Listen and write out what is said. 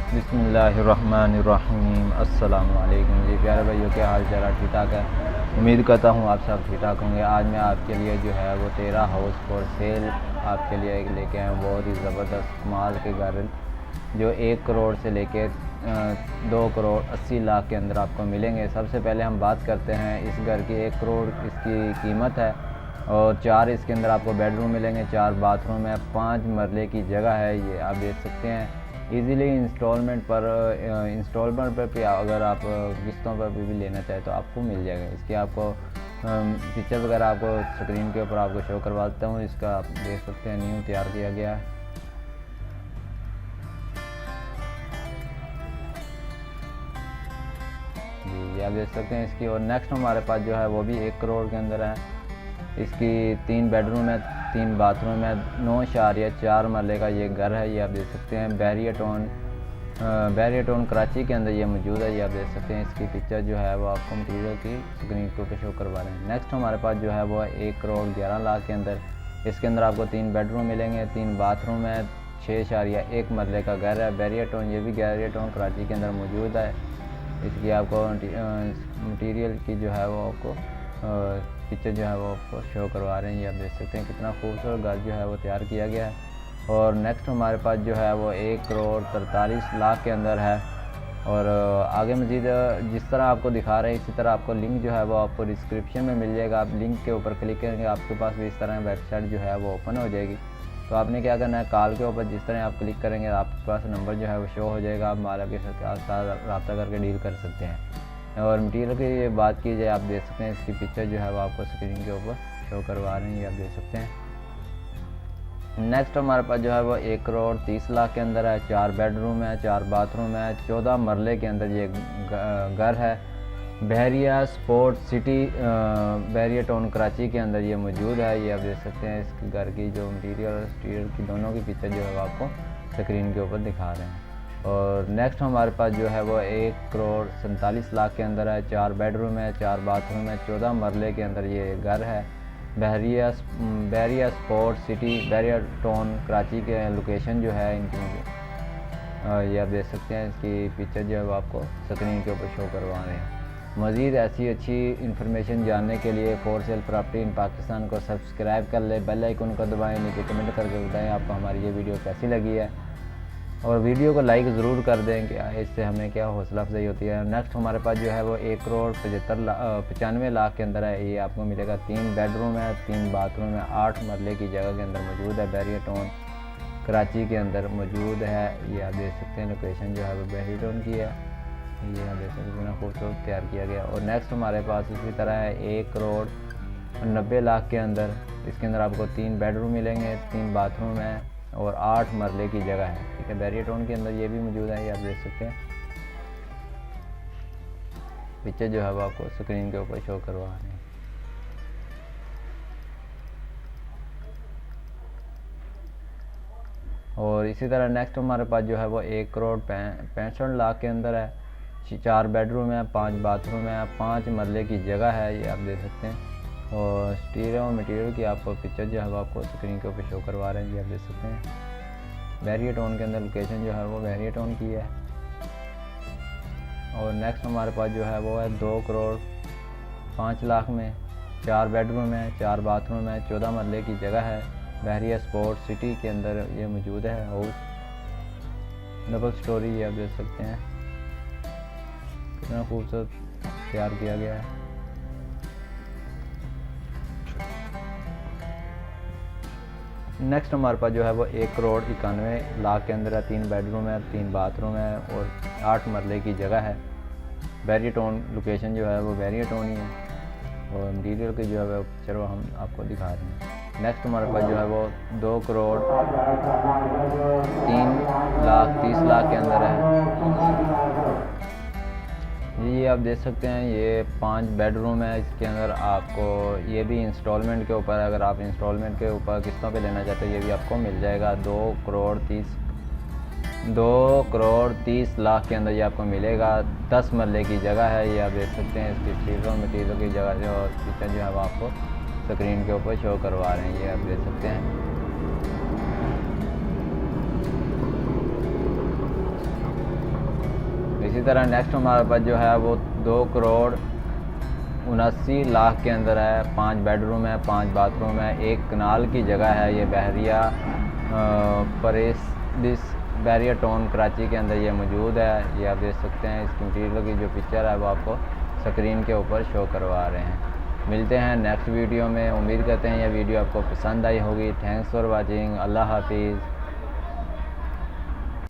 बिस्मिल्लाहिर्रहमानिर्रहीम। अस्सलाम वालेकुम जी प्यारे भाइयों, के हाल चाल ठीक ठाक है। उम्मीद करता हूँ आप सब ठीक ठाक होंगे। आज मैं आपके लिए जो है वो 13 हाउस फॉर सेल आपके लिए लेके आया हूँ। बहुत ही ज़बरदस्त माल के घर जो 1 करोड़ से लेके 2 करोड़ 80 लाख के अंदर आपको मिलेंगे। सबसे पहले हम बात करते हैं इस घर की। 1 करोड़ इसकी कीमत है और 4 इसके अंदर आपको बेडरूम मिलेंगे, 4 बाथरूम है, 5 मरले की जगह है। ये आप देख सकते हैं। इजीली इंस्टॉलमेंट पर भी अगर आप किस्तों पर भी लेना चाहें तो आपको मिल जाएगा। इसकी आपको पिक्चर वगैरह आपको स्क्रीन के ऊपर आपको शो करवा देता हूँ। इसका आप देख सकते हैं, न्यू तैयार किया गया है। जी ये आप देख सकते हैं इसकी। और नेक्स्ट हमारे पास जो है वो भी 1 करोड़ के अंदर है। इसकी 3 बेडरूम है, 3 बाथरूम है, 9.4 मरले का ये घर है। ये आप देख सकते हैं। बैरियर टाउन कराची के अंदर ये मौजूद है। ये आप देख सकते हैं। इसकी पिक्चर जो है वो आपको मटीरियल की स्क्रीन के ऊपर शो करवा रहे हैं। नेक्स्ट हमारे पास जो है वो 1 करोड़ 11 लाख के अंदर। इसके अंदर आपको 3 बेडरूम मिलेंगे, 3 बाथरूम है, 6.1 मरले का घर है। बैरियर टाउन, ये भी बैरियर टाउन कराची के अंदर मौजूद है। इसकी आपको मटीरियल की जो है वो आपको पिक्चर जो है वो आपको शो करवा रहे हैं। ये आप देख सकते हैं कितना खूबसूरत घर जो है वो तैयार किया गया है। और नेक्स्ट हमारे पास जो है वो 1 करोड़ 43 लाख के अंदर है। और आगे मज़ीद जिस तरह आपको दिखा रहे हैं इसी तरह आपको लिंक जो है वो आपको डिस्क्रिप्शन में मिल जाएगा। आप लिंक के ऊपर क्लिक करेंगे, आपके पास भी इस तरह वेबसाइट जो है वो ओपन हो जाएगी। तो आपने क्या करना है, कॉल के ऊपर जिस तरह आप क्लिक करेंगे आपके पास नंबर जो है वो शो हो जाएगा। आप मालिक के साथ रब्ता करके डील कर सकते हैं। और मटीरियल की बात की जाए, आप देख सकते हैं इसकी पिक्चर जो है वो आपको स्क्रीन के ऊपर शो करवा रहे हैं। ये आप देख सकते हैं। नेक्स्ट हमारे पास जो है वो 1 करोड़ 30 लाख के अंदर है। 4 बेडरूम है, 4 बाथरूम है, 14 मरले के अंदर ये घर है। Bahria sport city Bahria town Karachi के अंदर ये मौजूद है। ये आप देख सकते हैं। इस घर की जो मटीरियल और स्टीरियर की दोनों की पिक्चर जो है वो आपको स्क्रीन के ऊपर दिखा रहे हैं। और नेक्स्ट हमारे पास जो है वो 1 करोड़ 47 लाख के अंदर है। 4 बेडरूम है, 4 बाथरूम है, 14 मरले के अंदर ये घर है। Bahria sport city Bahria town Karachi के लोकेशन जो है इनकी ये आप देख सकते हैं। इसकी पिक्चर जो है वो आपको स्क्रीन के ऊपर शो करवा रहे हैं। मज़ीद ऐसी अच्छी इन्फॉर्मेशन जानने के लिए for sale property in Pakistan को सब्सक्राइब कर ले, बेल आइकन को दबाएं, नीचे कमेंट करके बताएं आपको हमारी ये वीडियो कैसी लगी है। और वीडियो को लाइक ज़रूर कर दें कि इससे हमें क्या हौसला अफजाई होती है। नेक्स्ट हमारे पास जो है वो 1 करोड़ 95 लाख के अंदर है। ये आपको मिलेगा। 3 बेडरूम है, 3 बाथरूम है, 8 मरले की जगह के अंदर मौजूद है। बैरियर टाउन कराची के अंदर मौजूद है। ये आप देख सकते हैं। लोकेशन जो है वो बैरियर टाउन की है। ये आप देख सकते हैं, खूबसूरत तैयार किया गया। और नेक्स्ट हमारे पास इसी तरह है 1 करोड़ 90 लाख के अंदर। इसके अंदर आपको 3 बेडरूम मिलेंगे, 3 बाथरूम है और 8 मरले की जगह है। ठीक है, बैरियर टाउन के अंदर ये भी मौजूद है। ये आप देख सकते हैं। पिक्चर जो है वो आपको स्क्रीन के ऊपर शो करवा रहे हैं। और इसी तरह नेक्स्ट हमारे पास जो है वो 1 करोड़ 65 लाख के अंदर है। 4 बेडरूम है, 5 बाथरूम है, 5 मरले की जगह है। ये आप देख सकते हैं। और स्टीरियो और मटेरियल की आपको पिक्चर जो है वो आपको स्क्रीन के ऊपर शो करवा रहे हैं। ये आप देख सकते हैं। बैरियर टाउन के अंदर लोकेशन जो है वो बैरियर टाउन की है। और नेक्स्ट हमारे पास जो है वो है 2 करोड़ 5 लाख में। 4 बेडरूम है, 4 बाथरूम है, 14 मरले की जगह है। बहरिया स्पोर्ट सिटी के अंदर ये मौजूद है। हाउस डबल स्टोरी, ये आप देख सकते हैं कितना खूबसूरत तैयार किया गया है। नेक्स्ट हमारे पास जो है वो 1 करोड़ 91 लाख के अंदर है। 3 बेडरूम है, 3 बाथरूम है और 8 मरले की जगह है। बैरियर टाउन लोकेशन जो है वो बैरियर टाउन ही है। और मटीरियल की जो है वो चलो हम आपको दिखा रहे हैं। नेक्स्ट हमारे पास जो है वो 2 करोड़ 3 लाख 30 लाख के अंदर है। ये आप देख सकते हैं। ये 5 बेडरूम है। इसके अंदर आपको ये भी इंस्टॉलमेंट के ऊपर, अगर आप इंस्टॉलमेंट के ऊपर किस्तों पे लेना चाहते हो ये भी आपको मिल जाएगा। 2 करोड़ 30 लाख के अंदर ये आपको मिलेगा। 10 मरले की जगह है। ये आप देख सकते हैं। इसकी स्टील और मटीरियल की जगह जो और पिक्चर जो है वो आपको स्क्रीन के ऊपर शो करवा रहे हैं। ये आप देख सकते हैं। इसी तरह नेक्स्ट हमारे पास जो है वो 2,79,00,000 के अंदर है। 5 बेडरूम है, 5 बाथरूम है, 1 कनाल की जगह है। ये बहरिया परेस बैरियर टाउन कराची के अंदर ये मौजूद है। ये आप देख सकते हैं। इसकी मटीरियल की जो पिक्चर है वो आपको स्क्रीन के ऊपर शो करवा रहे हैं। मिलते हैं नेक्स्ट वीडियो में। उम्मीद करते हैं यह वीडियो आपको पसंद आई होगी। Thanks for watching. अल्लाह हाफिज़।